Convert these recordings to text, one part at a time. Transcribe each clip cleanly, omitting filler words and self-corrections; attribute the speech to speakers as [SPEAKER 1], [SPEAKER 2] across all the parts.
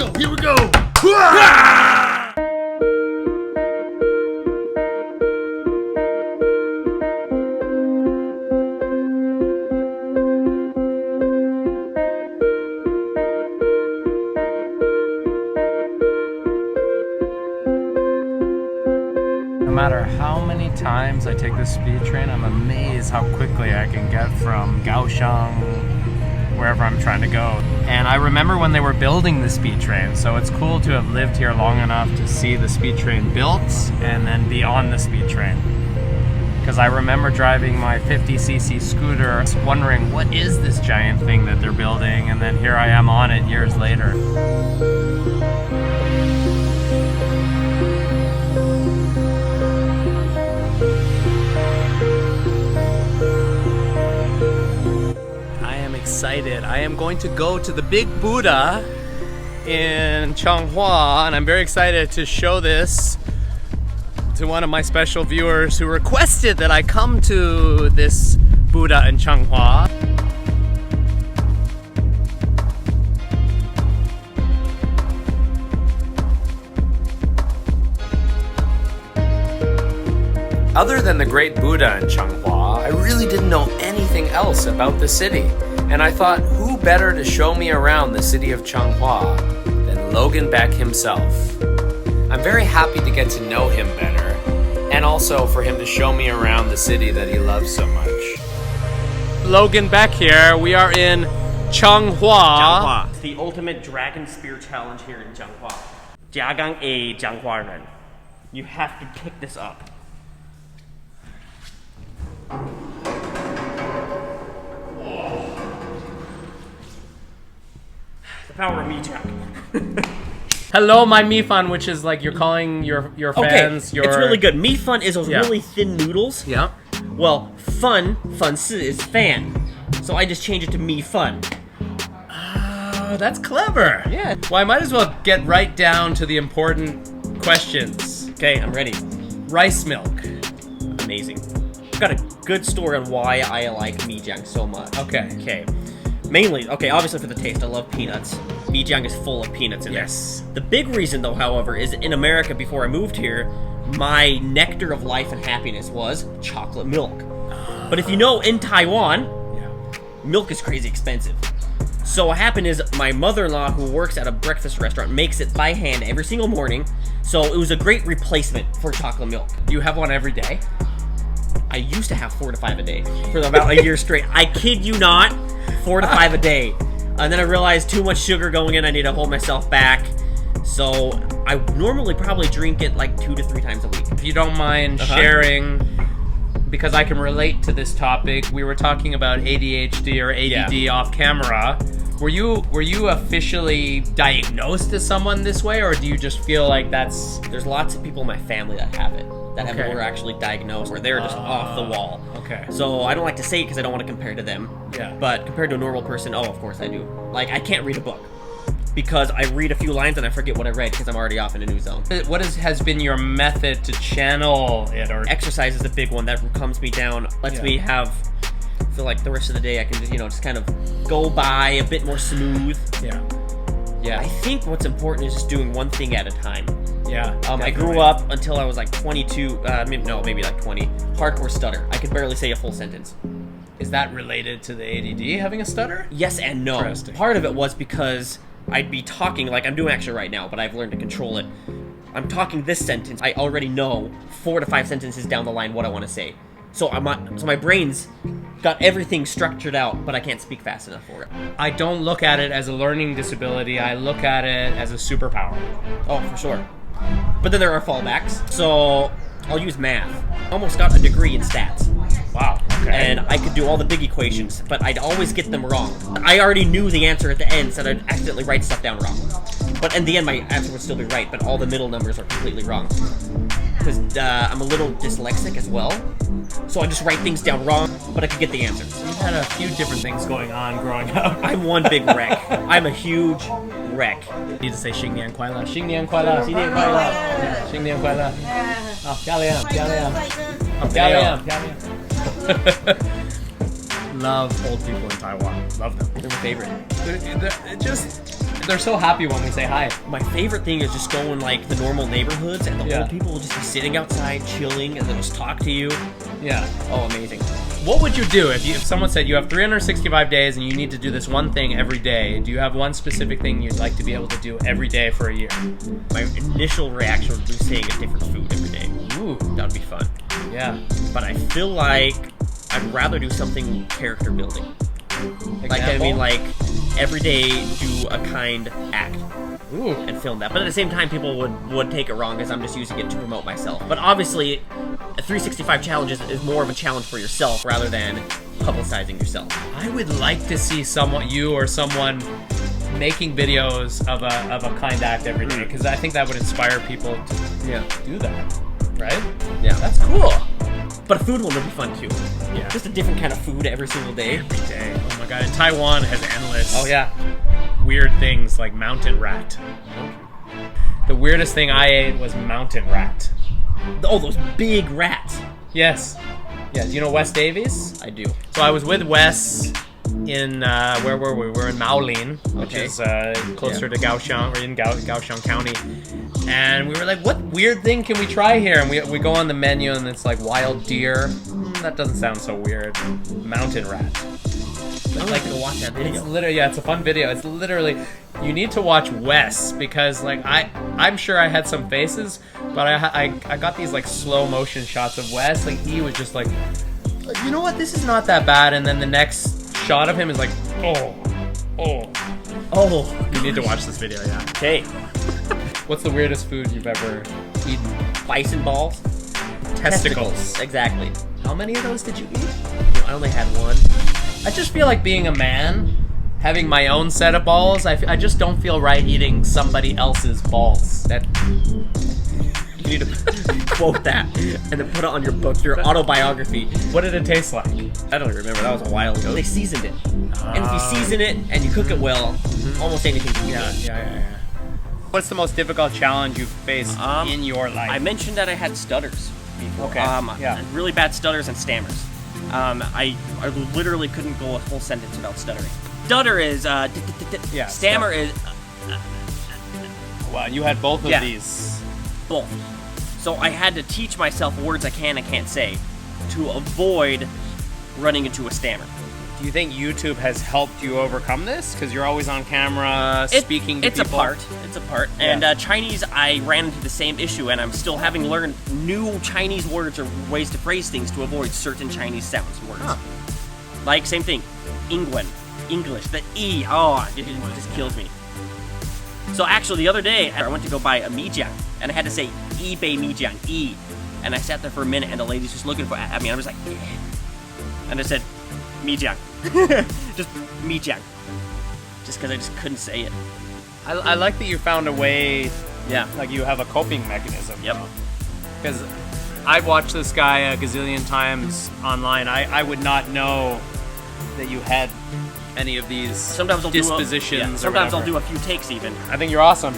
[SPEAKER 1] Here we go!
[SPEAKER 2] No matter how many times I take the speed train, I'm amazed how quickly I can get from Kaohsiung, wherever I'm trying to go. And I remember when they were building the speed train, so it's cool to have lived here long enough to see the speed train built and then be on the speed train. Because I remember driving my 50cc scooter, wondering what is this giant thing that they're building, and then here I am on it years later. Excited. I am going to go to the Big Buddha in Changhua, and I'm very excited to show this to one of my special viewers who requested that I come to this Buddha in Changhua. Other than the great Buddha in Changhua, I really didn't know anything else about the city. And I thought, who better to show me around the city of Changhua than Logan Beck himself? I'm very happy to get to know him better, and also for him to show me around the city that he loves so much. Logan Beck here. We are in Changhua.
[SPEAKER 3] It's the ultimate dragon spear challenge here in Changhua. 甲岗 A 彰化人. You have to pick this up. The power of me jack.
[SPEAKER 2] Hello, my mi fan, which is like you're calling your fans.
[SPEAKER 3] Okay, it's really good. Mi fan is those really thin noodles.
[SPEAKER 2] Yeah.
[SPEAKER 3] Well, fan si is fan, so I just changed it to mi fan.
[SPEAKER 2] Oh, that's clever.
[SPEAKER 3] Yeah.
[SPEAKER 2] Well, I might as well get right down to the important questions.
[SPEAKER 3] Okay, I'm ready.
[SPEAKER 2] Rice milk.
[SPEAKER 3] Amazing. I've got a good story on why I like Mijiang so much.
[SPEAKER 2] Okay.
[SPEAKER 3] Mainly, obviously for the taste. I love peanuts. Mijiang is full of peanuts in there.
[SPEAKER 2] Yes.
[SPEAKER 3] The big reason, though, however, is in America, before I moved here, my nectar of life and happiness was chocolate milk. But if you know, in Taiwan, milk is crazy expensive. So what happened is my mother-in-law, who works at a breakfast restaurant, makes it by hand every single morning. So it was a great replacement for chocolate milk.
[SPEAKER 2] Do you have one every day?
[SPEAKER 3] I used to have 4 to 5 a day for about a year straight. I kid you not, 4 to 5 a day. And then I realized too much sugar going in, I need to hold myself back. So I normally probably drink it like 2 to 3 times a week.
[SPEAKER 2] If you don't mind sharing, because I can relate to this topic, we were talking about ADHD or ADD off camera. Were you officially diagnosed as someone this way, or do you just feel like there's
[SPEAKER 3] lots of people in my family that have it, that were actually diagnosed, or they're just off the wall.
[SPEAKER 2] Okay.
[SPEAKER 3] So I don't like to say it because I don't want to compare to them.
[SPEAKER 2] Yeah.
[SPEAKER 3] But compared to a normal person, of course I do. Like, I can't read a book because I read a few lines and I forget what I read because I'm already off in a new zone.
[SPEAKER 2] What has been your method to channel it? Or
[SPEAKER 3] exercise is a big one that calms me down, lets me feel like the rest of the day I can just kind of go by a bit more smooth. Yeah. I think what's important is just doing one thing at a time.
[SPEAKER 2] Yeah.
[SPEAKER 3] I grew up until I was like 22, maybe like 20. Hardcore stutter. I could barely say a full sentence.
[SPEAKER 2] Is that related to the ADD, having a stutter?
[SPEAKER 3] Yes and no.
[SPEAKER 2] Interesting.
[SPEAKER 3] Part of it was because I'd be talking, like I'm doing actually right now, but I've learned to control it. I'm talking this sentence. I already know 4 to 5 sentences down the line what I want to say. So my brain's got everything structured out, but I can't speak fast enough for it.
[SPEAKER 2] I don't look at it as a learning disability. I look at it as a superpower.
[SPEAKER 3] Oh, for sure. But then there are fallbacks. So I'll use math. Almost got a degree in stats.
[SPEAKER 2] Wow. Okay.
[SPEAKER 3] And I could do all the big equations, but I'd always get them wrong. I already knew the answer at the end, so I'd accidentally write stuff down wrong. But in the end, my answer would still be right, but all the middle numbers are completely wrong. Because I'm a little dyslexic as well, so I just write things down wrong, but I could get the answers.
[SPEAKER 2] You've had a few different things going on growing up.
[SPEAKER 3] I'm one big wreck. I'm a huge wreck.
[SPEAKER 2] You need to say 新年快乐，新年快乐，新年快乐，新年快乐。好，漂亮，漂亮，好，漂亮，漂亮。Love old people in Taiwan. Love them.
[SPEAKER 3] They're my favorite.
[SPEAKER 2] they're so happy when we say hi.
[SPEAKER 3] My favorite thing is just going like the normal neighborhoods, and the old people will just be sitting outside chilling, and they'll just talk to you.
[SPEAKER 2] Yeah.
[SPEAKER 3] Oh, amazing.
[SPEAKER 2] What would you do if someone said you have 365 days and you need to do this one thing every day? Do you have one specific thing you'd like to be able to do every day for a year?
[SPEAKER 3] My initial reaction would be saying a different food every day.
[SPEAKER 2] Ooh,
[SPEAKER 3] that would be fun.
[SPEAKER 2] Yeah.
[SPEAKER 3] But I feel like I'd rather do something character building. Like, I mean, like, every day do a kind act.
[SPEAKER 2] Ooh.
[SPEAKER 3] And film that. But at the same time, people would take it wrong as I'm just using it to promote myself. But obviously, a 365 challenge is more of a challenge for yourself rather than publicizing yourself.
[SPEAKER 2] I would like to see you or someone making videos of a kind act every day, because I think that would inspire people to do that. Right?
[SPEAKER 3] Yeah.
[SPEAKER 2] That's cool.
[SPEAKER 3] But a food one would be fun too.
[SPEAKER 2] Yeah.
[SPEAKER 3] Just a different kind of food every single day.
[SPEAKER 2] Every day. Oh my god. And Taiwan has endless weird things like mountain rat. The weirdest thing I ate was mountain rat.
[SPEAKER 3] Oh, those big rats.
[SPEAKER 2] Yes. Yeah. Do you know Wes Davies?
[SPEAKER 3] I do.
[SPEAKER 2] So I was with Wes in where were we? We're in Maolin, which is closer to Kaohsiung. We're in Kaohsiung County, and we were like, "What weird thing can we try here?" And we go on the menu, and it's like wild deer. That doesn't sound so weird. Mountain rat.
[SPEAKER 3] I'd like to watch that video.
[SPEAKER 2] It's literally it's a fun video. It's literally you need to watch Wes, because like I'm sure I had some faces, but I got these like slow motion shots of Wes. Like he was just like, you know what, this is not that bad, and then the next shot of him is like, oh. You need to watch this video, yeah.
[SPEAKER 3] Okay.
[SPEAKER 2] What's the weirdest food you've ever eaten?
[SPEAKER 3] Bison balls.
[SPEAKER 2] Testicles.
[SPEAKER 3] Exactly.
[SPEAKER 2] How many of those did you eat?
[SPEAKER 3] I only had one.
[SPEAKER 2] I just feel like being a man, having my own set of balls, I just don't feel right eating somebody else's balls. That
[SPEAKER 3] you need to quote that and then put it on your book, your autobiography.
[SPEAKER 2] What did it taste like?
[SPEAKER 3] I don't remember. That was a while ago. They seasoned it. And if you season it and you cook it well, almost anything can be good.
[SPEAKER 2] Yeah. What's the most difficult challenge you've faced in your life?
[SPEAKER 1] I mentioned that I had stutters before.
[SPEAKER 2] Okay.
[SPEAKER 1] Really bad stutters and stammers. I literally couldn't go a whole sentence without stuttering. Stutter is stammer is
[SPEAKER 2] wow, you had both of these.
[SPEAKER 1] both. So I had to teach myself words I can and can't say to avoid running into a stammer.
[SPEAKER 2] Do you think YouTube has helped you overcome this? Because you're always on camera, speaking to people.
[SPEAKER 1] It's a part. And Chinese, I ran into the same issue, and I'm still having learned new Chinese words or ways to phrase things to avoid certain Chinese sounds and words. Like, same thing, Ingwen, English, the E, it just kills me. So actually, the other day, I went to go buy a mijiang, and I had to say, bei mijiang, E. And I sat there for a minute, and the lady's just looking at me, and I was like, and I said, mijiang. Just mijiang. Just because I just couldn't say it.
[SPEAKER 2] I like that you found a way,
[SPEAKER 1] Yeah.
[SPEAKER 2] like you have a coping mechanism.
[SPEAKER 1] Yep.
[SPEAKER 2] Because I've watched this guy a gazillion times online. I would not know that you had any of these
[SPEAKER 1] Sometimes I'll
[SPEAKER 2] dispositions.
[SPEAKER 1] Sometimes I'll do a few takes even.
[SPEAKER 2] I think you're awesome.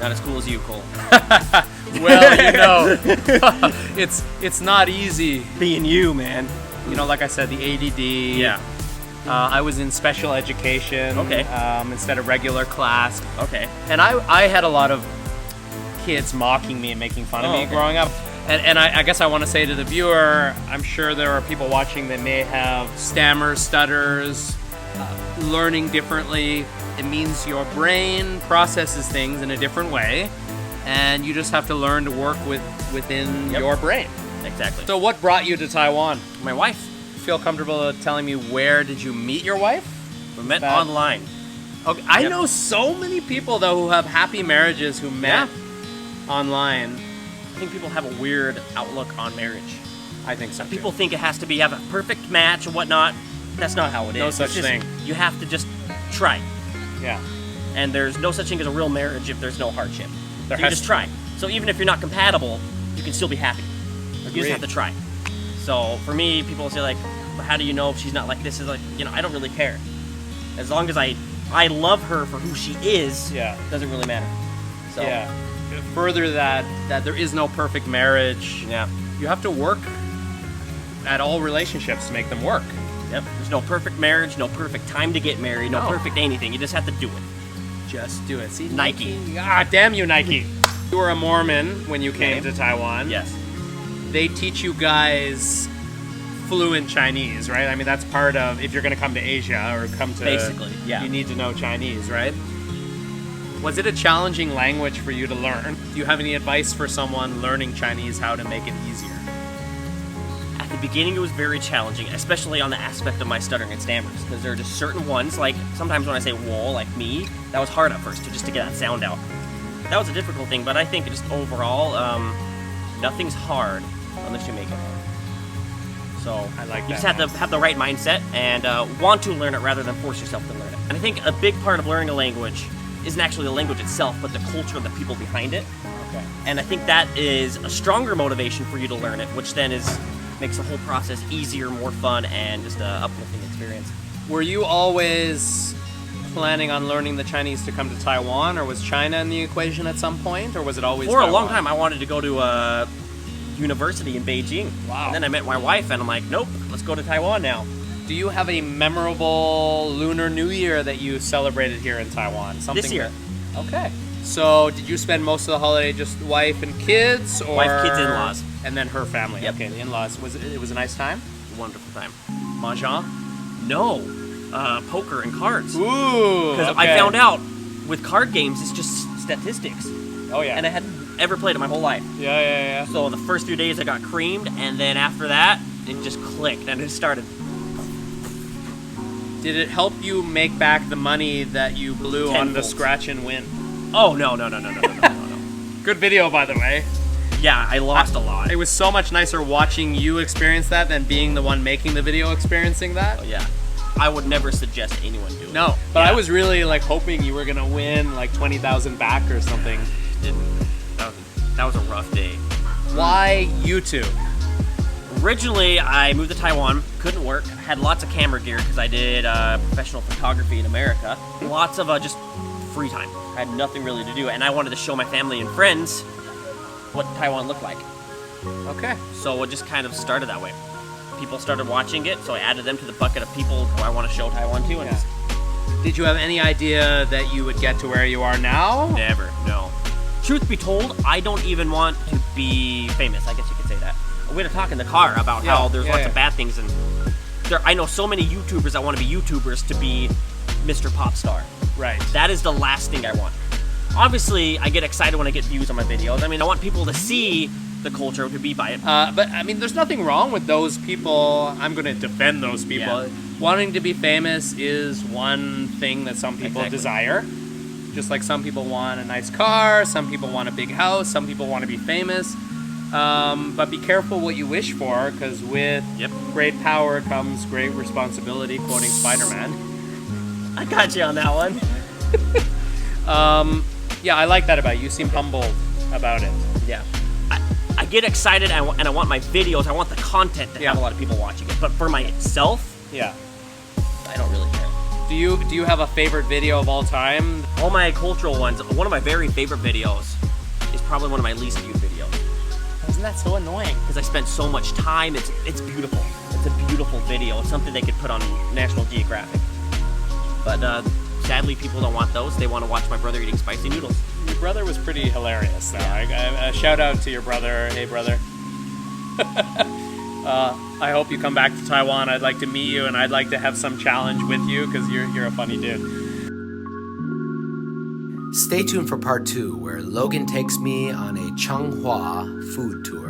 [SPEAKER 1] Not as cool as you, Cole.
[SPEAKER 2] Well, you know, it's not easy.
[SPEAKER 1] Being you, man.
[SPEAKER 2] You know, like I said, the ADD.
[SPEAKER 1] Yeah.
[SPEAKER 2] I was in special education.
[SPEAKER 1] Okay.
[SPEAKER 2] Instead of regular class.
[SPEAKER 1] Okay.
[SPEAKER 2] And I had a lot of kids mocking me and making fun of me growing up. And I guess I want to say to the viewer, I'm sure there are people watching that may have stammers, stutters, learning differently. It means your brain processes things in a different way, and you just have to learn to work within your brain.
[SPEAKER 1] Exactly.
[SPEAKER 2] So what brought you to Taiwan?
[SPEAKER 1] My wife.
[SPEAKER 2] Feel comfortable telling me where did you meet your wife?
[SPEAKER 1] We met online.
[SPEAKER 2] Okay, I know so many people though who have happy marriages who met online.
[SPEAKER 1] I think people have a weird outlook on marriage.
[SPEAKER 2] I think so.
[SPEAKER 1] People think it has to have a perfect match and whatnot. That's not how it is.
[SPEAKER 2] No such thing.
[SPEAKER 1] You have to just try.
[SPEAKER 2] Yeah.
[SPEAKER 1] And there's no such thing as a real marriage if there's no hardship. So you just try. So even if you're not compatible, you can still be happy. You just have to try. So for me, people say like, how do you know if she's not like this? Is like, I don't really care. As long as I love her for who she is, doesn't really matter. So
[SPEAKER 2] further that there is no perfect marriage.
[SPEAKER 1] Yeah.
[SPEAKER 2] You have to work at all relationships to make them work.
[SPEAKER 1] Yep. There's no perfect marriage, no perfect time to get married, no perfect anything. You just have to do it.
[SPEAKER 2] Just do it. See,
[SPEAKER 1] Nike.
[SPEAKER 2] Ah, damn you, Nike. You were a Mormon when you came to Taiwan.
[SPEAKER 1] Yes.
[SPEAKER 2] They teach you guys fluent Chinese, right? I mean, that's part of, if you're going to come to Asia or come to...
[SPEAKER 1] Basically, yeah.
[SPEAKER 2] You need to know Chinese, right? Was it a challenging language for you to learn? Do you have any advice for someone learning Chinese, how to make it easier?
[SPEAKER 1] At the beginning, it was very challenging, especially on the aspect of my stuttering and stammers, because there are just certain ones, like sometimes when I say "wall," like me, that was hard at first to get that sound out. That was a difficult thing, but I think just overall, nothing's hard unless you make it hard. So
[SPEAKER 2] I like
[SPEAKER 1] you
[SPEAKER 2] that.
[SPEAKER 1] just have to have the right mindset and want to learn it rather than force yourself to learn it. And I think a big part of learning a language isn't actually the language itself, but the culture of the people behind it.
[SPEAKER 2] Okay.
[SPEAKER 1] And I think that is a stronger motivation for you to learn it, which then makes the whole process easier, more fun, and just an uplifting experience.
[SPEAKER 2] Were you always planning on learning the Chinese to come to Taiwan, or was China in the equation at some point, or was it always
[SPEAKER 1] For a
[SPEAKER 2] Taiwan?
[SPEAKER 1] long time, I wanted to go to university in Beijing.
[SPEAKER 2] Wow.
[SPEAKER 1] And then I met my wife, and I'm like, nope, let's go to Taiwan now.
[SPEAKER 2] Do you have a memorable Lunar New Year that you celebrated here in Taiwan? Something
[SPEAKER 1] This year.
[SPEAKER 2] Okay. So, did you spend most of the holiday just wife and kids, or
[SPEAKER 1] Wife, kids, in-laws.
[SPEAKER 2] and then her family?
[SPEAKER 1] Yep.
[SPEAKER 2] Okay, the in-laws. It was a nice time?
[SPEAKER 1] Wonderful time.
[SPEAKER 2] Mahjong?
[SPEAKER 1] No, poker and cards.
[SPEAKER 2] Ooh.
[SPEAKER 1] Because I found out with card games, it's just statistics.
[SPEAKER 2] Oh yeah.
[SPEAKER 1] And I hadn't ever played it my whole life.
[SPEAKER 2] Yeah.
[SPEAKER 1] So the first few days I got creamed, and then after that, it just clicked and it started.
[SPEAKER 2] Did it help you make back the money that you blew on the
[SPEAKER 1] Tenfold.
[SPEAKER 2] scratch and win?
[SPEAKER 1] Oh, no.
[SPEAKER 2] Good video, by the way.
[SPEAKER 1] Yeah, I lost a lot.
[SPEAKER 2] It was so much nicer watching you experience that than being the one making the video experiencing that.
[SPEAKER 1] Oh, yeah. I would never suggest anyone do it.
[SPEAKER 2] No, but
[SPEAKER 1] Yeah.
[SPEAKER 2] I was really like hoping you were gonna win like 20,000 back or something.
[SPEAKER 1] That was a rough day.
[SPEAKER 2] Why YouTube?
[SPEAKER 1] Originally, I moved to Taiwan, couldn't work, had lots of camera gear because I did professional photography in America. Lots of just free time. I had nothing really to do, and I wanted to show my family and friends what Taiwan looked like.
[SPEAKER 2] Okay.
[SPEAKER 1] So it just kind of started that way. People started watching it, so I added them to the bucket of people who I want to show Taiwan to, and just
[SPEAKER 2] Did you have any idea that you would get to where you are now?
[SPEAKER 1] never, no. Truth be told, I don't even want to be famous. I guess you could say that. We had a talk in the car about how there's lots of bad things, and I know so many YouTubers that want to be YouTubers to be Mr. Pop Star.
[SPEAKER 2] Right.
[SPEAKER 1] That is the last thing I want. Obviously, I get excited when I get views on my videos. I mean, I want people to see the culture, to be by it.
[SPEAKER 2] But I mean, there's nothing wrong with those people. I'm going to defend those people.
[SPEAKER 1] Yeah.
[SPEAKER 2] Wanting to be famous is one thing that some people
[SPEAKER 1] Exactly.
[SPEAKER 2] desire. Just like some people want a nice car, some people want a big house, some people want to be famous. But be careful what you wish for, because with great power comes great responsibility, quoting Spider-Man.
[SPEAKER 1] I got you on that one.
[SPEAKER 2] Yeah, I like that about you. You seem humbled about it.
[SPEAKER 1] Yeah. I get excited, and I want my videos, I want the content to have a lot of people watching it. But for myself,
[SPEAKER 2] Yeah.
[SPEAKER 1] I don't really care.
[SPEAKER 2] Do you have a favorite video of all time?
[SPEAKER 1] All my cultural ones, one of my very favorite videos is probably one of my least viewed videos.
[SPEAKER 2] Isn't that so annoying?
[SPEAKER 1] Because I spent so much time. It's beautiful. It's a beautiful video. It's something they could put on National Geographic. But sadly, people don't want those. They want to watch my brother eating spicy noodles.
[SPEAKER 2] Your brother was pretty hilarious, though. I shout out to your brother. Hey, brother. I hope you come back to Taiwan. I'd like to meet you, and I'd like to have some challenge with you, because you're a funny dude.
[SPEAKER 4] Stay tuned for part 2, where Logan takes me on a Changhua food tour.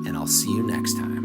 [SPEAKER 4] And I'll see you next time.